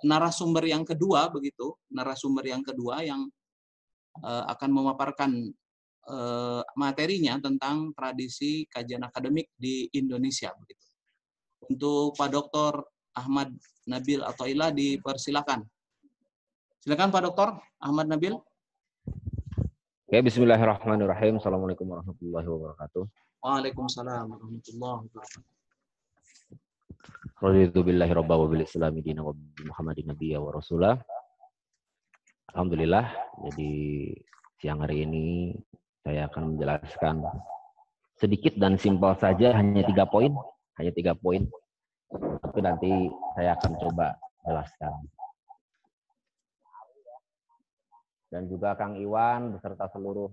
narasumber yang kedua begitu, narasumber yang kedua yang akan memaparkan materinya tentang tradisi kajian akademik di Indonesia begitu. Untuk Pak Dr. Ahmad Nabil Athaillah dipersilakan. Silakan Pak Dr. Ahmad Nabil. Oke, bismillahirrahmanirrahim. Assalamualaikum warahmatullahi wabarakatuh. Waalaikumsalam warahmatullahi wabarakatuh. Raditu billahi robba wa bil islami dina wa bi Muhammadin nabiyya wa rasulah. Alhamdulillah, jadi siang hari ini saya akan menjelaskan sedikit dan simpel saja, hanya 3 poin. Tapi nanti saya akan coba jelaskan. Dan juga Kang Iwan beserta seluruh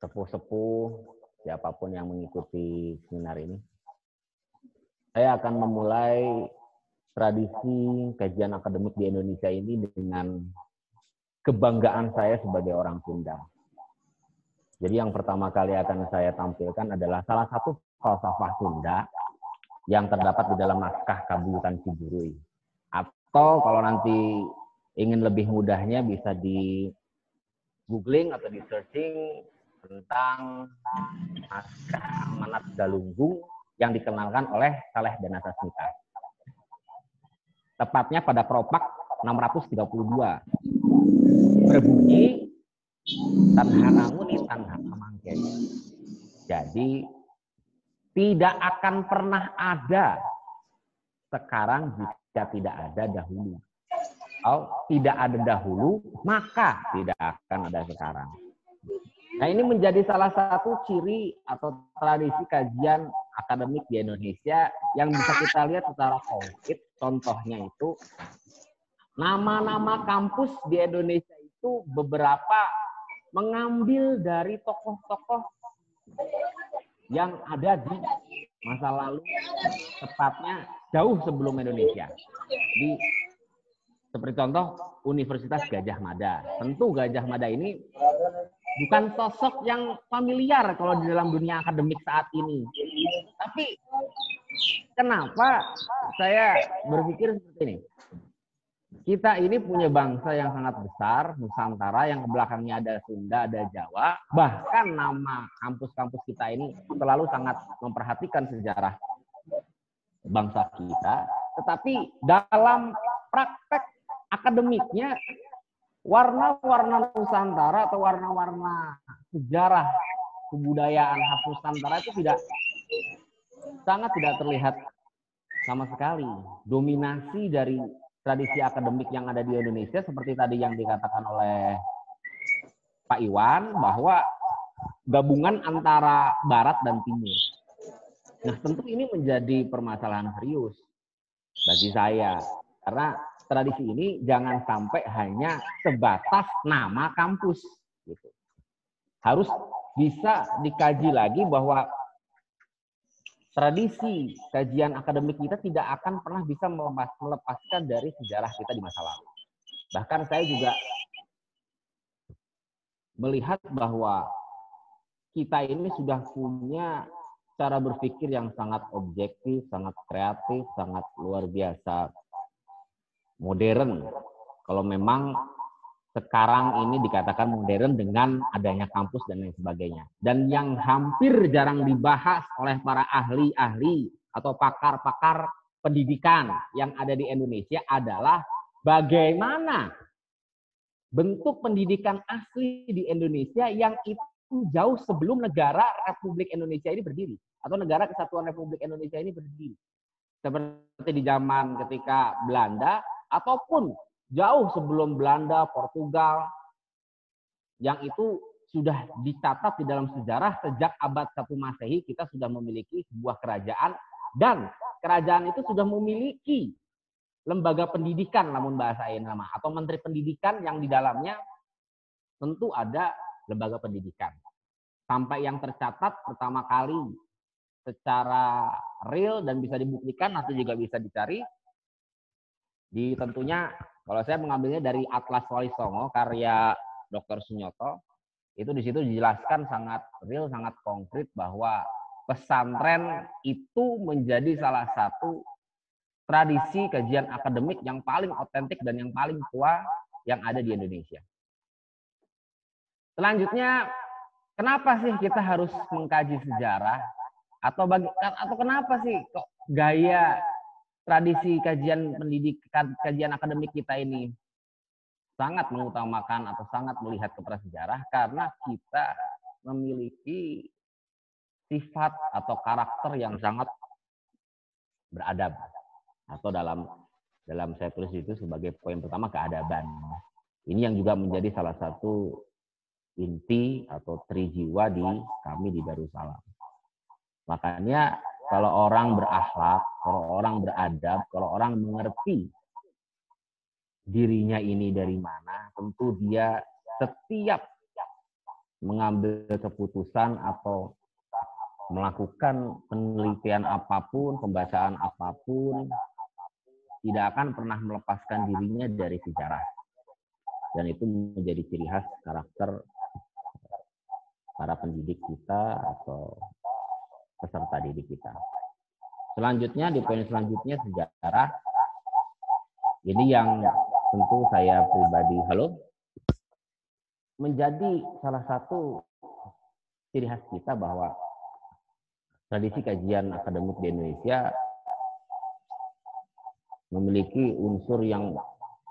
sepuh-sepuh, siapapun yang mengikuti seminar ini. Saya akan memulai tradisi kajian akademik di Indonesia ini dengan kebanggaan saya sebagai orang Sunda. Jadi yang pertama kali akan saya tampilkan adalah salah satu falsafah Sunda yang terdapat di dalam naskah Kabuyutan Ciburui. Atau kalau nanti ingin lebih mudahnya bisa di googling atau di searching tentang naskah Amanat Galunggung yang dikenalkan oleh Saleh Danasasmita. Tepatnya pada Propak 632. Berbunyi Tanhananguni Tanhakamangke. Jadi tidak akan pernah ada sekarang jika tidak ada dahulu. Kalau tidak ada dahulu, maka tidak akan ada sekarang. Nah, ini menjadi salah satu ciri atau tradisi kajian akademik di Indonesia yang bisa kita lihat secara konkret. Contohnya itu, nama-nama kampus di Indonesia itu beberapa mengambil dari tokoh-tokoh yang ada di masa lalu, tepatnya jauh sebelum Indonesia. Seperti contoh Universitas Gadjah Mada. Tentu Gadjah Mada ini bukan sosok yang familiar kalau di dalam dunia akademik saat ini. Tapi kenapa saya berpikir seperti ini? Kita ini punya bangsa yang sangat besar, Nusantara, yang belakangnya ada Sunda, ada Jawa. Bahkan nama kampus-kampus kita ini selalu sangat memperhatikan sejarah bangsa kita. Tetapi dalam praktek akademiknya, warna-warna Nusantara atau warna-warna sejarah kebudayaan khas Nusantara itu sangat tidak terlihat sama sekali. Dominasi dari tradisi akademik yang ada di Indonesia seperti tadi yang dikatakan oleh Pak Iwan, bahwa gabungan antara Barat dan Timur. Nah, tentu ini menjadi permasalahan serius bagi saya, karena tradisi ini jangan sampai hanya sebatas nama kampus. Gitu. Harus bisa dikaji lagi bahwa tradisi kajian akademik kita tidak akan pernah bisa melepaskan dari sejarah kita di masa lalu. Bahkan saya juga melihat bahwa kita ini sudah punya cara berpikir yang sangat objektif, sangat kreatif, sangat luar biasa modern. Kalau memang sekarang ini dikatakan modern dengan adanya kampus dan lain sebagainya. Dan yang hampir jarang dibahas oleh para ahli-ahli atau pakar-pakar pendidikan yang ada di Indonesia adalah bagaimana bentuk pendidikan asli di Indonesia yang itu jauh sebelum negara Republik Indonesia ini berdiri. Atau negara Kesatuan Republik Indonesia ini berdiri. Seperti di zaman ketika Belanda, ataupun jauh sebelum Belanda, Portugal, yang itu sudah dicatat di dalam sejarah sejak abad 1 Masehi kita sudah memiliki sebuah kerajaan, dan kerajaan itu sudah memiliki lembaga pendidikan, namun bahasa nama, atau menteri pendidikan yang di dalamnya tentu ada lembaga pendidikan. Sampai yang tercatat pertama kali secara real dan bisa dibuktikan, nanti juga bisa dicari, di tentunya kalau saya mengambilnya dari Atlas Wali Songo karya Dr. Sunyoto, itu di situ dijelaskan sangat real, sangat konkret bahwa pesantren itu menjadi salah satu tradisi kajian akademik yang paling otentik dan yang paling tua yang ada di Indonesia. Selanjutnya, kenapa sih kita harus mengkaji sejarah? Atau kenapa sih kok gaya tradisi kajian pendidikan, kajian akademik kita ini sangat mengutamakan atau sangat melihat kepada sejarah? Karena kita memiliki sifat atau karakter yang sangat beradab, atau dalam saya tulis itu sebagai poin pertama, keadaban. Ini yang juga menjadi salah satu inti atau trijiwa di kami di Darussalam. Makanya kalau orang berakhlak, kalau orang beradab, kalau orang mengerti dirinya ini dari mana, tentu dia setiap mengambil keputusan atau melakukan penelitian apapun, pembacaan apapun, tidak akan pernah melepaskan dirinya dari sejarah. Dan itu menjadi ciri khas karakter para pendidik kita atau peserta didik kita. Selanjutnya, di poin selanjutnya, sejarah. Ini yang tentu saya pribadi, menjadi salah satu ciri khas kita bahwa tradisi kajian akademik di Indonesia memiliki unsur yang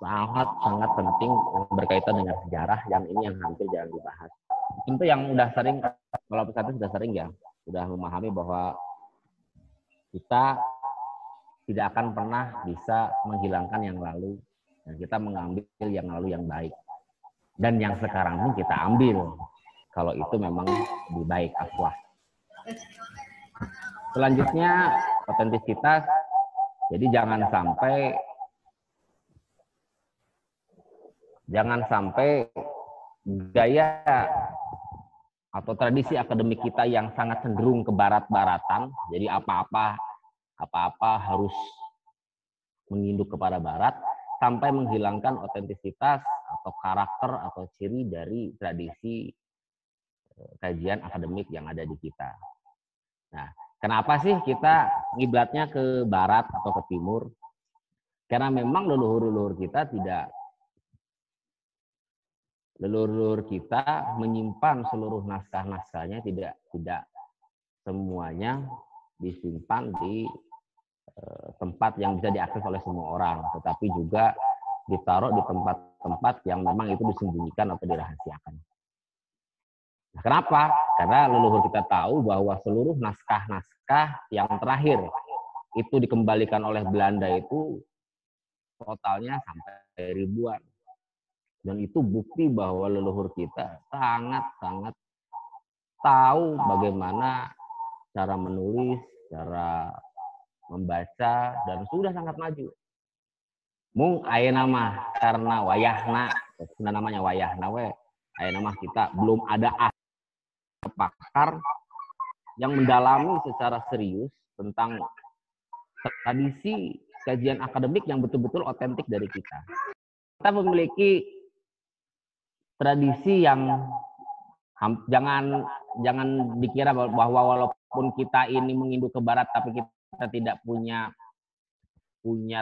sangat penting berkaitan dengan sejarah, yang ini yang hampir jarang dibahas. Tentu yang udah sering, kalau pesantren sudah sering ya, sudah memahami bahwa kita tidak akan pernah bisa menghilangkan yang lalu, dan kita mengambil yang lalu yang baik. Dan yang sekarang pun kita ambil, kalau itu memang lebih baik afwah. Selanjutnya, otentisitas. Jadi jangan sampai gaya atau tradisi akademik kita yang sangat cenderung ke barat-baratan. Jadi apa-apa harus menginduk kepada barat, sampai menghilangkan otentisitas atau karakter atau ciri dari tradisi kajian akademik yang ada di kita. Nah, kenapa sih kita ngiblatnya ke barat atau ke timur? Karena memang leluhur kita menyimpan seluruh naskah-naskahnya, tidak semuanya disimpan di tempat yang bisa diakses oleh semua orang, tetapi juga ditaruh di tempat-tempat yang memang itu disembunyikan atau dirahasiakan. Nah, kenapa? Karena leluhur kita tahu bahwa seluruh naskah-naskah yang terakhir itu dikembalikan oleh Belanda itu totalnya sampai ribuan. Dan itu bukti bahwa leluhur kita sangat tahu bagaimana cara menulis, cara membaca, dan sudah sangat maju. Mung ayeuna mah karena wayahna, namanya wayahna we, ayeuna mah kita belum ada pakar yang mendalami secara serius tentang tradisi kajian akademik yang betul-betul otentik dari kita. Kita memiliki tradisi yang jangan dikira bahwa walaupun kita ini menginduk ke barat tapi kita tidak punya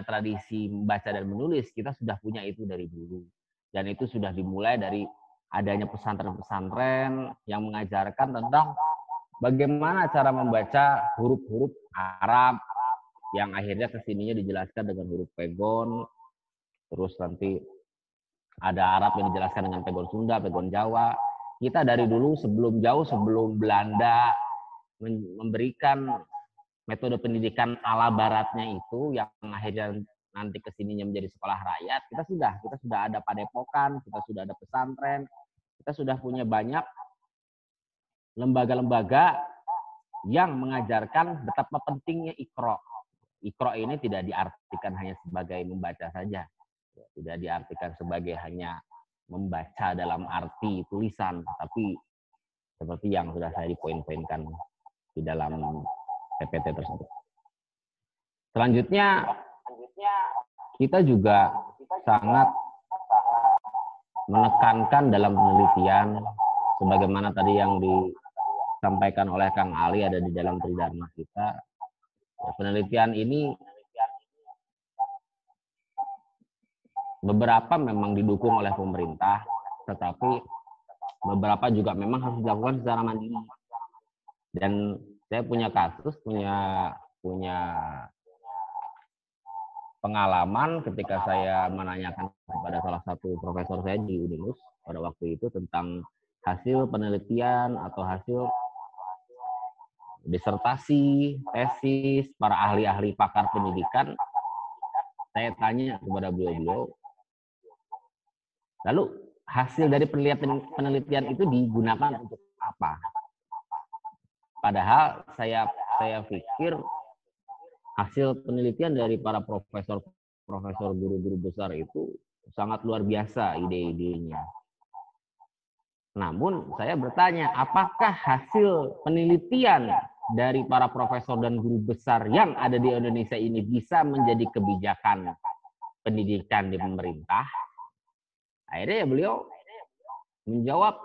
tradisi membaca dan menulis. Kita sudah punya itu dari dulu, dan itu sudah dimulai dari adanya pesantren-pesantren yang mengajarkan tentang bagaimana cara membaca huruf-huruf Arab, yang akhirnya kesininya dijelaskan dengan huruf pegon, terus nanti ada Arab yang dijelaskan dengan pegon Sunda, pegon Jawa. Kita dari dulu sebelum Belanda memberikan metode pendidikan ala baratnya itu, yang akhirnya nanti kesininya menjadi sekolah rakyat, kita sudah ada padepokan, kita sudah ada pesantren, kita sudah punya banyak lembaga-lembaga yang mengajarkan betapa pentingnya Iqra. Iqra ini tidak diartikan hanya sebagai membaca saja, tidak diartikan sebagai hanya membaca dalam arti tulisan, tapi seperti yang sudah saya dipoin-poinkan di dalam PPT tersebut. Selanjutnya, kita juga sangat menekankan dalam penelitian, sebagaimana tadi yang disampaikan oleh Kang Ali ada di dalam Tridharma kita. Penelitian ini beberapa memang didukung oleh pemerintah, tetapi beberapa juga memang harus dilakukan secara mandiri. Dan saya punya kasus, punya pengalaman ketika saya menanyakan kepada salah satu profesor saya di Unilus pada waktu itu tentang hasil penelitian atau hasil disertasi, tesis para ahli-ahli pakar pendidikan. Saya tanya kepada beliau-beliau, lalu hasil dari penelitian itu digunakan untuk apa? Padahal saya pikir hasil penelitian dari para profesor guru-guru besar itu sangat luar biasa ide-idenya. Namun saya bertanya, apakah hasil penelitian dari para profesor dan guru besar yang ada di Indonesia ini bisa menjadi kebijakan pendidikan di pemerintah? Akhirnya beliau menjawab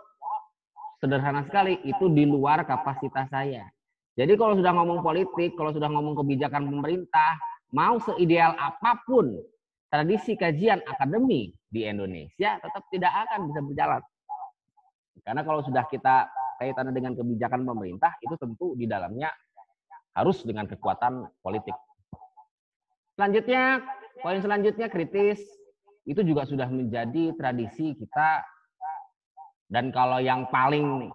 sederhana sekali, itu di luar kapasitas saya. Jadi kalau sudah ngomong politik, kalau sudah ngomong kebijakan pemerintah, mau seideal apapun tradisi kajian akademik di Indonesia tetap tidak akan bisa berjalan. Karena kalau sudah kita kaitannya dengan kebijakan pemerintah, itu tentu di dalamnya harus dengan kekuatan politik. Selanjutnya, poin selanjutnya kritis, itu juga sudah menjadi tradisi kita. Dan kalau yang paling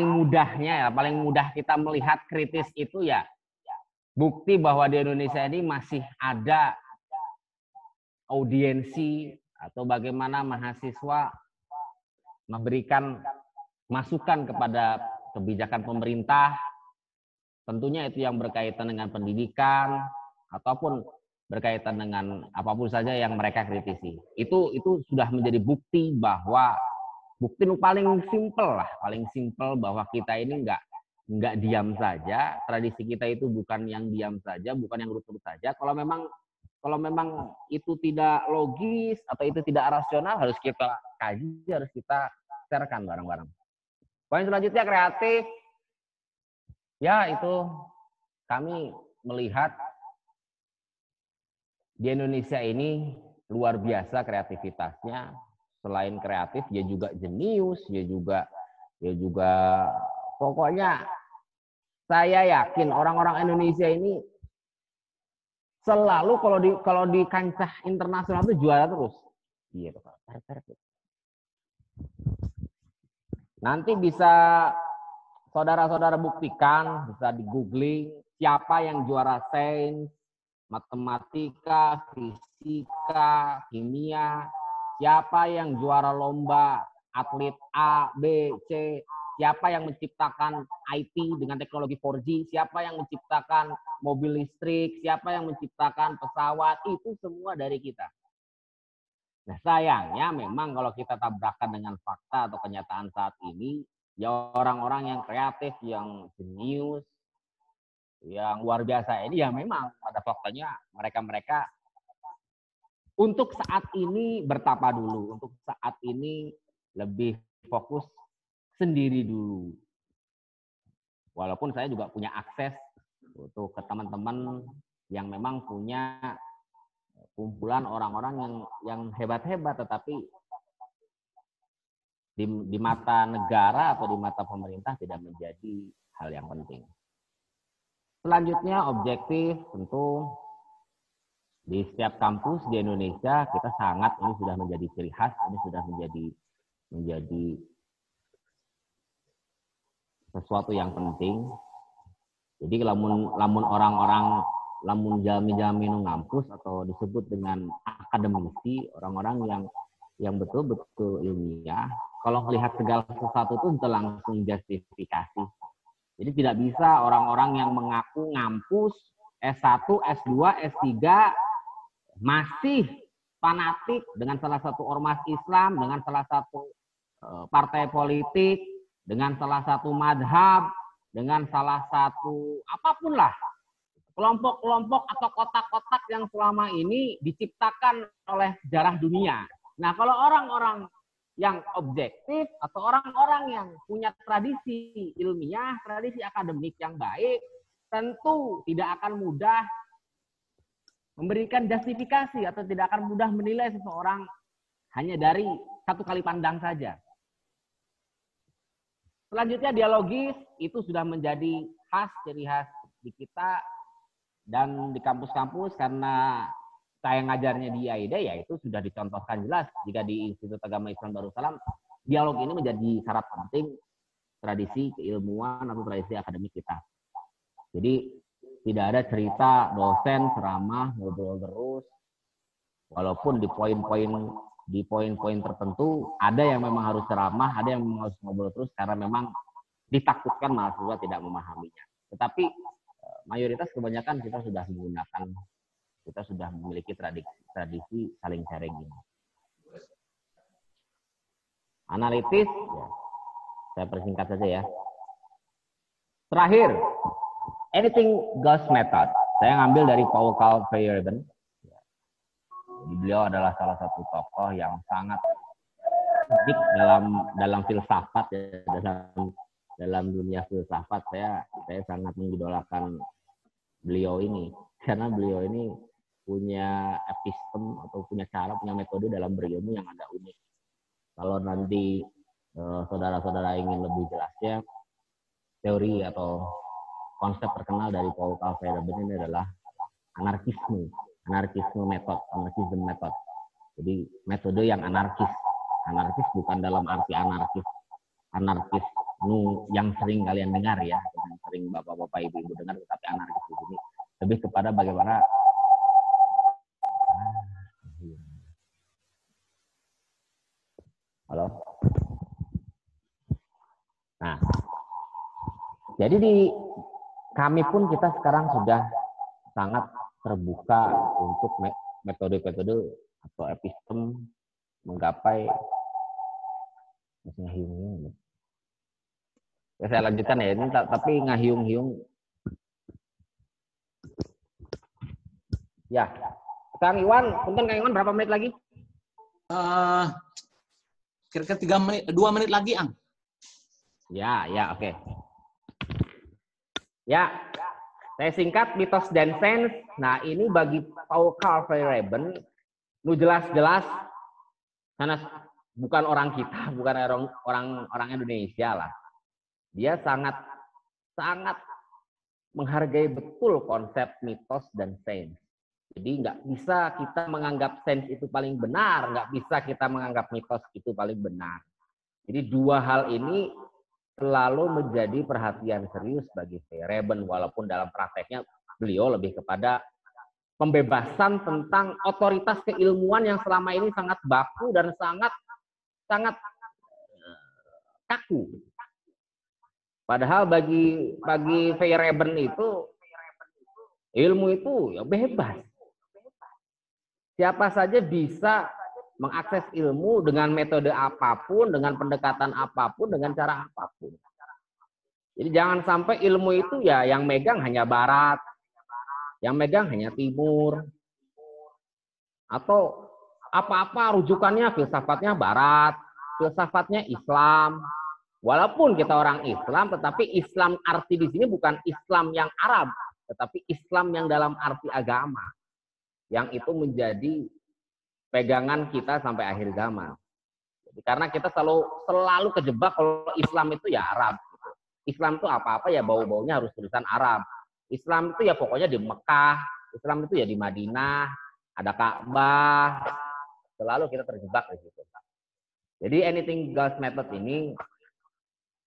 mudahnya ya, paling mudah kita melihat kritis itu ya bukti bahwa di Indonesia ini masih ada audiensi atau bagaimana mahasiswa memberikan masukan kepada kebijakan pemerintah, tentunya itu yang berkaitan dengan pendidikan ataupun berkaitan dengan apapun saja yang mereka kritisi. Itu sudah menjadi bukti bahwa bukti paling simpel bahwa kita ini nggak diam saja. Tradisi kita itu bukan yang diam saja, bukan yang lurus saja. Kalau memang itu tidak logis atau itu tidak rasional, harus kita kaji, harus kita sharekan bareng-bareng. Poin selanjutnya kreatif. Ya, itu kami melihat di Indonesia ini luar biasa kreativitasnya. Selain kreatif, dia juga jenius, dia juga pokoknya saya yakin orang-orang Indonesia ini selalu kalau di kancah internasional itu juara terus. Iya, nanti bisa saudara-saudara buktikan, bisa di googling siapa yang juara sains, matematika, fisika, kimia, siapa yang juara lomba atlet A, B, C, siapa yang menciptakan IT dengan teknologi 4G, siapa yang menciptakan mobil listrik, siapa yang menciptakan pesawat, itu semua dari kita. Nah, sayangnya memang kalau kita tabrakan dengan fakta atau kenyataan saat ini, ya orang-orang yang kreatif, yang jenius, yang luar biasa ini ya memang pada faktanya mereka untuk saat ini bertapa dulu, untuk saat ini lebih fokus sendiri dulu. Walaupun saya juga punya akses untuk ke teman-teman yang memang punya kumpulan orang-orang yang hebat-hebat, tetapi di mata negara atau di mata pemerintah tidak menjadi hal yang penting. Selanjutnya objektif, tentu di setiap kampus di Indonesia kita sangat, ini sudah menjadi ciri khas, ini sudah menjadi sesuatu yang penting. Jadi lamun orang-orang lamun jami-jami nu ngampus atau disebut dengan akademisi, orang-orang yang betul-betul ilmiah, kalau melihat segala sesuatu itu langsung justifikasi. Jadi tidak bisa orang-orang yang mengaku ngampus S1, S2, S3 masih fanatik dengan salah satu ormas Islam, dengan salah satu partai politik, dengan salah satu madhab, dengan salah satu apapun lah, kelompok-kelompok atau kotak-kotak yang selama ini diciptakan oleh sejarah dunia. Nah, kalau orang-orang yang objektif atau orang-orang yang punya tradisi ilmiah, tradisi akademik yang baik, tentu tidak akan mudah memberikan justifikasi atau tidak akan mudah menilai seseorang hanya dari satu kali pandang saja. Selanjutnya dialogis itu sudah menjadi khas, ciri khas di kita dan di kampus-kampus karena saya ngajarnya di IAID ya itu sudah dicontohkan jelas jika di Institut Agama Islam Darussalam dialog ini menjadi syarat penting tradisi keilmuan atau tradisi akademik kita. Jadi tidak ada cerita dosen ceramah ngobrol terus, walaupun di poin-poin tertentu ada yang memang harus ceramah, ada yang memang harus ngobrol terus karena memang ditakutkan mahasiswa tidak memahaminya. Tetapi mayoritas kebanyakan kita sudah menggunakan, kita sudah memiliki tradisi saling sharing ini. Analitis, ya, saya persingkat saja ya. Terakhir, anything goes method. Saya ngambil dari Paul Carl Feyerabend. Beliau adalah salah satu tokoh yang sangat unik dalam filsafat ya, dalam dunia filsafat. Saya sangat mengidolakan beliau ini karena beliau ini punya epistem atau punya cara, punya metode dalam berilmu yang agak unik. Kalau nanti saudara-saudara ingin lebih jelasnya, teori atau konsep terkenal dari Paul Carl Feyerabend ini adalah anarkisme method. Jadi metode yang anarkis. Anarkis bukan dalam arti anarkis yang sering kalian dengar ya, yang sering bapak-bapak ibu-ibu dengar, tetapi anarkis di sini lebih kepada bagaimana halo. Nah, jadi kami pun kita sekarang sudah sangat terbuka untuk metode-metode atau epistem menggapai ya, saya lanjutkan ya ini tapi ngahiung-hiung ya. Kang Iwan, punten Kang Iwan berapa menit lagi? Kira-kira 2 menit lagi, Ang. Ya, oke. Ya, saya singkat mitos dan sains. Nah, ini bagi Paul Carl Feyerabend, jelas-jelas karena bukan orang kita, bukan orang Indonesia lah. Dia sangat menghargai betul konsep mitos dan sains. Jadi nggak bisa kita menganggap sains itu paling benar, nggak bisa kita menganggap mitos itu paling benar. Jadi dua hal ini selalu menjadi perhatian serius bagi Feyerabend, walaupun dalam prakteknya beliau lebih kepada pembebasan tentang otoritas keilmuan yang selama ini sangat baku dan sangat kaku. Padahal bagi Feyerabend itu ilmu itu ya bebas. Siapa saja bisa mengakses ilmu dengan metode apapun, dengan pendekatan apapun, dengan cara apapun. Jadi jangan sampai ilmu itu ya yang megang hanya barat, yang megang hanya timur, atau apa-apa rujukannya filsafatnya barat, filsafatnya Islam. Walaupun kita orang Islam, tetapi Islam arti di sini bukan Islam yang Arab, tetapi Islam yang dalam arti agama. Yang itu menjadi pegangan kita sampai akhir zaman. Jadi, karena kita selalu kejebak kalau Islam itu ya Arab. Gitu. Islam itu apa-apa ya bau-baunya harus tulisan Arab. Islam itu ya pokoknya di Mekah. Islam itu ya di Madinah. Ada Ka'bah. Selalu kita terjebak di situ. Jadi anything goes method ini,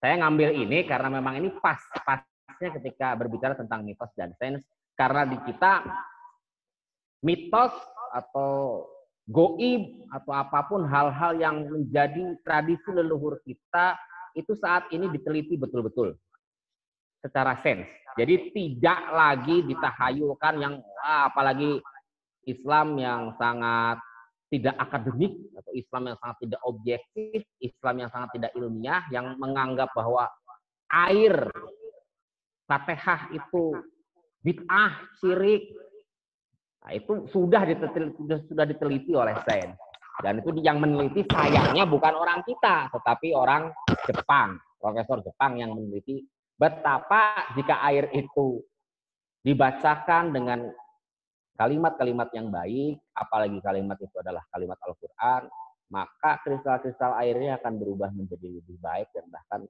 saya ngambil ini karena memang ini pasnya ketika berbicara tentang mitos dan sains. Karena di kita mitos atau goib atau apapun hal-hal yang menjadi tradisi leluhur kita itu saat ini diteliti betul-betul secara sains. Jadi tidak lagi ditahayulkan yang apalagi Islam yang sangat tidak akademik atau Islam yang sangat tidak objektif, Islam yang sangat tidak ilmiah, yang menganggap bahwa air Fatihah itu bid'ah, syirik. Nah, itu sudah diteliti oleh sains. Dan itu yang meneliti sayangnya bukan orang kita, tetapi orang Jepang, profesor Jepang yang meneliti betapa jika air itu dibacakan dengan kalimat-kalimat yang baik, apalagi kalimat itu adalah kalimat Al-Quran, maka kristal-kristal airnya akan berubah menjadi lebih baik dan bahkan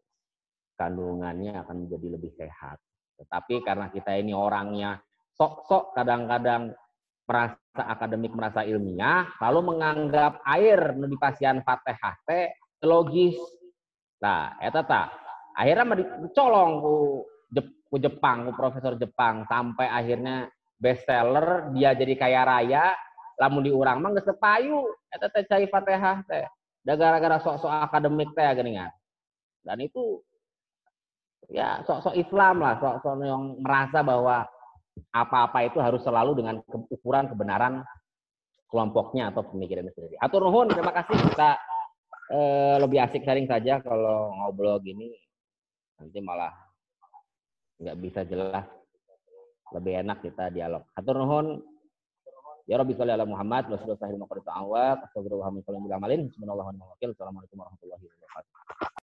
kandungannya akan menjadi lebih sehat. Tetapi karena kita ini orangnya sok-sok kadang-kadang merasa akademik, merasa ilmiah, lalu menganggap air nu dipasian Fatihah teh logis. Nah, eta tah. Akhirnya dicolong ku Jepang, ku profesor Jepang sampai akhirnya bestseller, dia jadi kaya raya, lamun diurang mah geus teu payu eta teh cai Fatihah teh. Da gara-gara sok-sok akademik teh geuningan. Dan itu ya sok-sok Islam lah, sok-sok yang merasa bahwa apa-apa itu harus selalu dengan ukuran kebenaran kelompoknya atau pemikirannya sendiri. Atur nuhun, terima kasih. Kita lebih asik sharing saja kalau ngobrol gini, nanti malah nggak bisa jelas. Lebih enak kita dialog. Atur nuhun. Ya Rabbi sholli ala Muhammad wa sallallahu alaihi wa sallam. Astagfirullahaladzim. Assalamualaikum warahmatullahi wabarakatuh.